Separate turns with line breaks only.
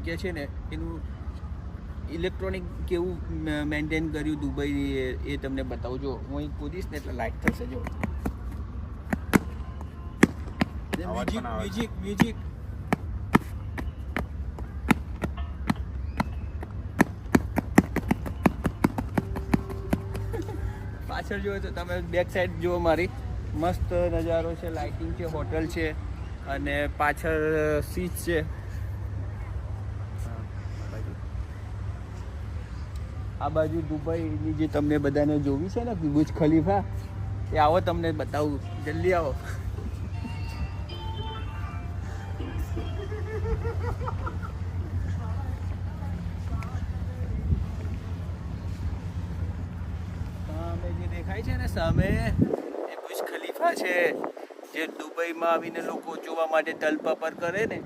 જગ્યા છે ને એનું ઇલેક્ટ્રોનિક કેવું મેન્ટેન કર્યું દુબઈ એ તમને બતાવું. જો હું અહીં કૂદીશ ને એટલે લાઈટ થશે. જો મ્યુઝિક પાછળ જુઓ તો તમે બેક સાઈડ જુઓ મારી મસ્ત નજારો છે, લાઇટિંગ છે, હોટલ છે અને પાછળ સીચ છે. આ બાજુ દુબઈની જે તમને બધાને જોવી છે ને બુર્જ ખલીફા, એ આવો તમને બતાવું, જલ્દી આવો. સામે જે દેખાય છે ને સામે એ બુર્જ ખલીફા છે, જે દુબઈમાં આવીને લોકો જોવા માટે તલપા પર કરે ને